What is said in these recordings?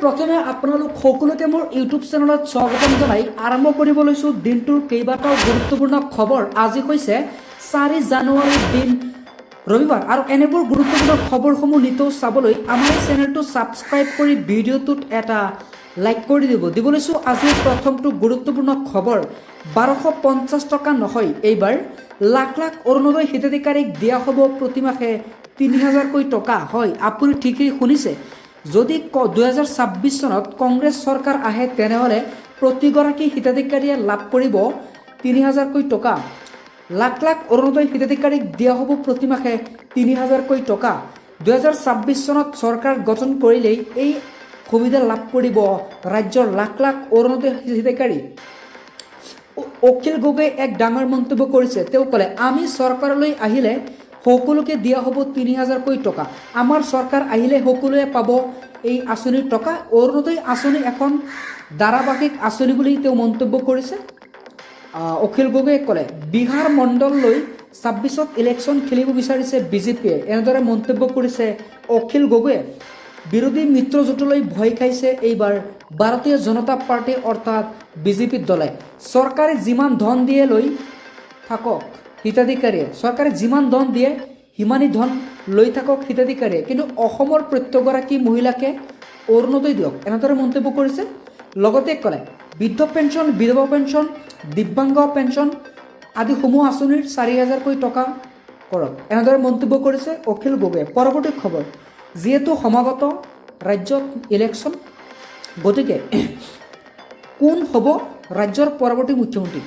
প্ৰথমে আপোনালোক সকলোকে মোৰ ইউটিউব চেনেলত স্বাগতম জনাই আৰম্ভ কৰিব লৈছোঁ দিনটোৰ কেইবাটাও গুৰুত্বপূৰ্ণ খবৰ। আজি হৈছে 4 জানুৱাৰী দিন ৰবিবাৰ আৰু এনেবোৰ গুৰুত্বপূৰ্ণ খবৰসমূহ নিতৌ চাবলৈ আমাৰ চেনেলটো ছাবস্ক্ৰাইব কৰি ভিডিঅ'টোত এটা লাইক কৰি দিব লৈছোঁ আজিৰ প্ৰথমটো গুৰুত্বপূৰ্ণ খবৰ। 1250 টকা নহয়, এইবাৰ লাখ লাখ অৰুণোদয় হিতাধিকাৰীক দিয়া হ'ব প্ৰতিমাহে 3000কৈ টকা। হয়, আপুনি ঠিকেই শুনিছে। যদি 2026 চনত কংগ্ৰেছ চৰকাৰ আহে তেনেহ'লে প্ৰতিগৰাকী হিতাধিকাৰীয়ে লাভ কৰিব 3000কৈ টকা। লাখ লাখ অৰুণোদয় হিতাধিকাৰীক দিয়া হ'ব প্ৰতিমাহে 3000কৈ টকা। 2026 চনত চৰকাৰ গঠন কৰিলেই এই সুবিধা লাভ কৰিব ৰাজ্যৰ লাখ লাখ অৰুণোদয় হিতাধিকাৰী। অখিল গগৈয়ে এক ডাঙৰ মন্তব্য কৰিছে। তেওঁ ক'লে, আমি চৰকাৰলৈ আহিলে সকলোকে দিয়া হ'ব 3000কৈ টকা। আমাৰ চৰকাৰ আহিলে সকলোৱে পাব এই আঁচনিৰ টকা। অৰুণোদয় আঁচনি এখন ধাৰাবাহিক আঁচনি বুলি তেওঁ মন্তব্য কৰিছে। অখিল গগৈয়ে ক'লে, বিহাৰ মণ্ডললৈ 26ত ইলেকশ্যন খেলিব বিচাৰিছে বিজেপিয়ে, এনেদৰে মন্তব্য কৰিছে অখিল গগৈয়ে। বিৰোধী মিত্ৰজোঁটলৈ ভয় খাইছে এইবাৰ ভাৰতীয় জনতা পাৰ্টি অৰ্থাৎ বিজেপি দলে। চৰকাৰে যিমান ধন দিয়ে লৈ থাকক হিতাধিকাৰীয়ে, চৰকাৰে যিমান ধন দিয়ে সিমানেই ধন লৈ থাকক হিতাধিকাৰীয়ে, কিন্তু অসমৰ প্ৰত্যেকগৰাকী মহিলাকে অৰুণোদয় দিয়ক, এনেদৰে মন্তব্য কৰিছে। লগতে ক'লে, বৃদ্ধ পেঞ্চন, বিধৱা পেঞ্চন, দিব্যাংগ পেঞ্চন আদিসমূহ আঁচনিৰ 4000কৈ টকা কৰক, এনেদৰে মন্তব্য কৰিছে অখিল গগৈয়ে। পৰৱৰ্তী খবৰ, যিহেতু সমাগত ৰাজ্যত ইলেকশ্যন, গতিকে কোন হ'ব ৰাজ্যৰ পৰৱৰ্তী মুখ্যমন্ত্ৰী?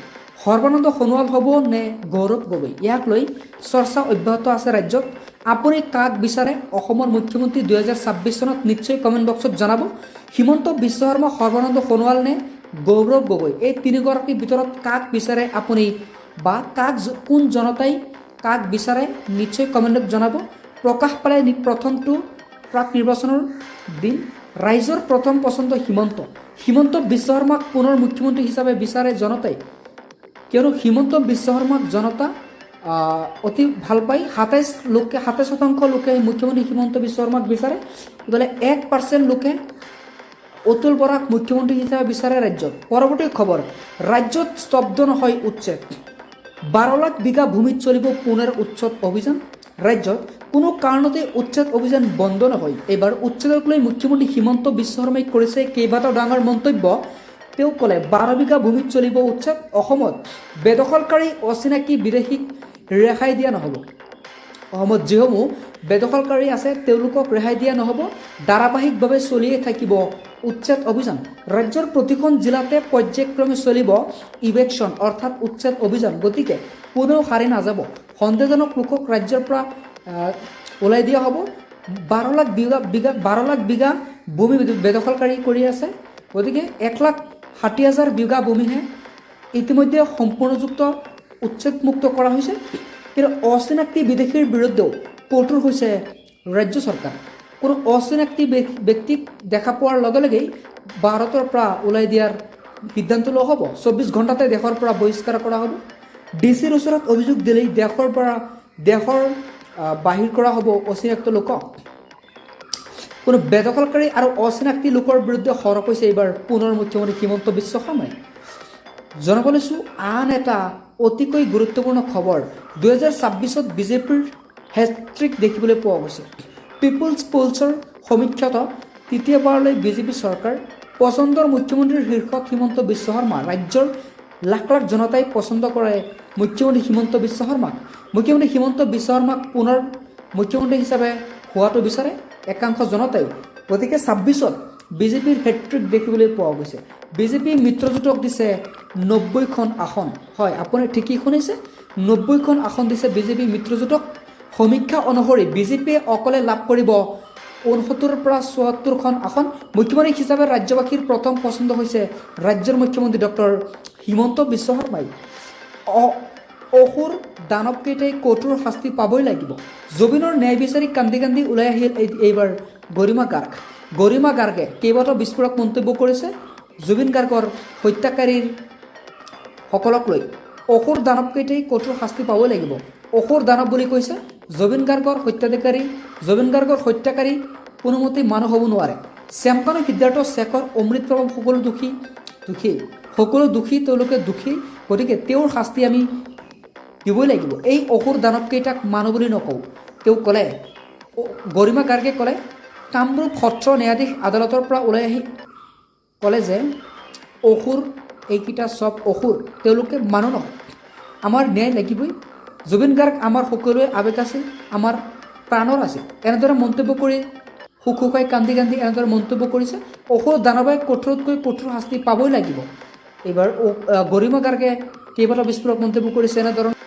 সৰ্বানন্দ সোণোৱাল হ'ব নে গৌৰৱ গগৈ? ইয়াক লৈ চৰ্চা অব্যাহত আছে ৰাজ্যত। আপুনি কাক বিচাৰে অসমৰ মুখ্যমন্ত্ৰী 2026 চনত? নিশ্চয় কমেণ্ট বক্সত জনাব। হিমন্ত বিশ্ব শৰ্মা, সৰ্বানন্দ সোণোৱাল নে গৌৰৱ গগৈ? এই তিনিগৰাকীৰ ভিতৰত কাক বিচাৰে আপুনি, বা কোন জনতাই কাক বিচাৰে নিশ্চয় কমেণ্টত জনাব। প্ৰকাশ পালে প্ৰথমটো প্ৰাক নিৰ্বাচনৰ দিন। ৰাইজৰ প্ৰথম পচন্দ হিমন্ত বিশ্ব শৰ্মাক পুনৰ মুখ্যমন্ত্ৰী হিচাপে বিচাৰে জনতাই, কিয়নো হিমন্ত বিশ্ব শৰ্মাক জনতা অতি ভাল পায়। 27% লোকে মুখ্যমন্ত্ৰী হিমন্ত বিশ্ব শৰ্মাক বিচাৰে, ইফালে 1% লোকে অতুল বৰাক মুখ্যমন্ত্ৰী হিচাপে বিচাৰে ৰাজ্যত। পৰৱৰ্তী খবৰ, ৰাজ্যত স্তব্ধ নহয় উচ্ছেদ। 12 লাখ বিঘা ভূমিত চলিব পুনৰ উচ্ছেদ অভিযান। ৰাজ্যত কোনো কাৰণতে উচ্ছেদ অভিযান বন্ধ নহয়। এইবাৰ উচ্ছেদক লৈ মুখ্যমন্ত্ৰী হিমন্ত বিশ্ব শৰ্মাই কৰিছে কেইবাটাও ডাঙৰ মন্তব্য। তেওঁ ক'লে, 12 বিঘা ভূমিত চলিব উচ্ছেদ। অসমত বেদখলকাৰী অচিনাকি বিদেশীক ৰেহাই দিয়া নহ'ব। অসমত যিসমূহ বেদখলকাৰী আছে তেওঁলোকক ৰেহাই দিয়া নহ'ব। ধাৰাবাহিকভাৱে চলিয়ে থাকিব উচ্ছেদ অভিযান। ৰাজ্যৰ প্ৰতিখন জিলাতে পৰ্যায়ক্ৰমে চলিব ইভেকশ্যন অৰ্থাৎ উচ্ছেদ অভিযান। গতিকে কোনেও সাৰি নাযাব। সন্দেহজনক লোকক ৰাজ্যৰ পৰা ওলাই দিয়া হ'ব। 12 লাখ বিঘা ভূমি বেদখলকাৰী কৰি আছে। গতিকে 1,60,000 বিঘা ভূমিহে ইতিমধ্যে সম্পূৰ্ণযুক্ত উচ্ছেদমুক্ত কৰা হৈছে। কিন্তু অচিনাক্তি বিদেশীৰ বিৰুদ্ধেও কঠোৰ হৈছে ৰাজ্য চৰকাৰ। কোনো অচিনাক্তি ব্যক্তিক দেখা পোৱাৰ লগে লগেই ভাৰতৰ পৰা ওলাই দিয়াৰ সিদ্ধান্ত লোৱা হ'ব। 24 ঘণ্টাতে দেশৰ পৰা বহিষ্কাৰ কৰা হ'ব। ডিচিৰ ওচৰত অভিযোগ দিলেই দেশৰ বাহিৰ কৰা হ'ব অচিনাক্ত লোকক। কোনো বেদখলকাৰী আৰু অচিনাক্তি লোকৰ বিৰুদ্ধে সৰব হৈছে এইবাৰ পুনৰ মুখ্যমন্ত্ৰী হিমন্ত বিশ্ব শৰ্মাই। জনাব লৈছোঁ আন এটা অতিকৈ গুৰুত্বপূৰ্ণ খবৰ। 2026ত বিজেপিৰ হেট্ৰিক দেখিবলৈ পোৱা গৈছে। পিপুলছ পলছৰ সমীক্ষাত তৃতীয়বাৰলৈ বিজেপি চৰকাৰ পচন্দৰ মুখ্যমন্ত্ৰীৰ শীৰ্ষত হিমন্ত বিশ্ব শৰ্মা। ৰাজ্যৰ লাখ লাখ জনতাই পচন্দ কৰে মুখ্যমন্ত্ৰী হিমন্ত বিশ্ব শৰ্মাক। মুখ্যমন্ত্ৰী হিমন্ত বিশ্ব শৰ্মাক পুনৰ মুখ্যমন্ত্ৰী হিচাপে হোৱাটো বিচাৰে একাংশ জনতাই। গতিকে 26ত বিজেপিৰ হেট্ৰিক দেখিবলৈ পোৱা গৈছে। বিজেপি মিত্ৰজোঁটক দিছে 90খন আসন। হয়, আপুনি ঠিকেই শুনিছে, 90খন আসন দিছে বিজেপি মিত্ৰজোঁটক। সমীক্ষা অনুসৰি বিজেপিয়ে অকলে লাভ কৰিব 69ৰ পৰা 74খন আসন। মুখ্যমন্ত্ৰী হিচাপে ৰাজ্যবাসীৰ প্ৰথম পচন্দ হৈছে ৰাজ্যৰ মুখ্যমন্ত্ৰী ডক্টৰ হিমন্ত বিশ্ব শৰ্মাই। অসুৰ দানৱকেইটাই কঠোৰ শাস্তি পাবই লাগিব। জুবিনৰ ন্যায় বিচাৰি কান্দি কান্দি ওলাই আহিল এইবাৰ গৰিমা গাৰ্গে কেইবাটাও বিস্ফোৰক মন্তব্য কৰিছে। জুবিন গাৰ্গৰ হত্যাকাৰীৰ সকলক লৈ অসুৰ দানৱকেইটাই কঠোৰ শাস্তি পাবই লাগিব। অসুৰ দানৱ বুলি কৈছে। জুবিন গাৰ্গৰ হত্যাকাৰী কোনোমতেই মানুহ হ'ব নোৱাৰে। শ্যামকানু সিদ্ধাৰ্থ শেখৰ অমৃত প্ৰভাৱ সকলো দোষী সকলো দোষী তেওঁলোকে দোষী গতিকে তেওঁৰ শাস্তি আমি দিবই লাগিব এই অসুৰ দানৱকেইটাক মানুহ বুলি নকওঁ তেওঁ ক'লে গৰিমা গাৰ্গে ক'লে কামৰূপ সত্ৰ ন্যায়াধীশ আদালতৰ পৰা ওলাই আহি ক'লে যে অসুৰ এইকেইটা চব অসুৰ তেওঁলোকে মানুহ নহয় আমাৰ ন্যায় লাগিবই জুবিন গাৰ্গ আমাৰ সকলোৱে আৱেগ আছিল আমাৰ প্ৰাণৰ আছিল এনেদৰে মন্তব্য কৰি শুকাই কান্দি কান্দি এনেদৰে মন্তব্য কৰিছে অসুৰ দানৱে কঠোৰতকৈ কঠোৰ শাস্তি পাবই লাগিব এইবাৰ গৰিমা গাৰ্গে কেইবাটাও বিস্ফোৰক মন্তব্য কৰিছে এনেধৰণৰ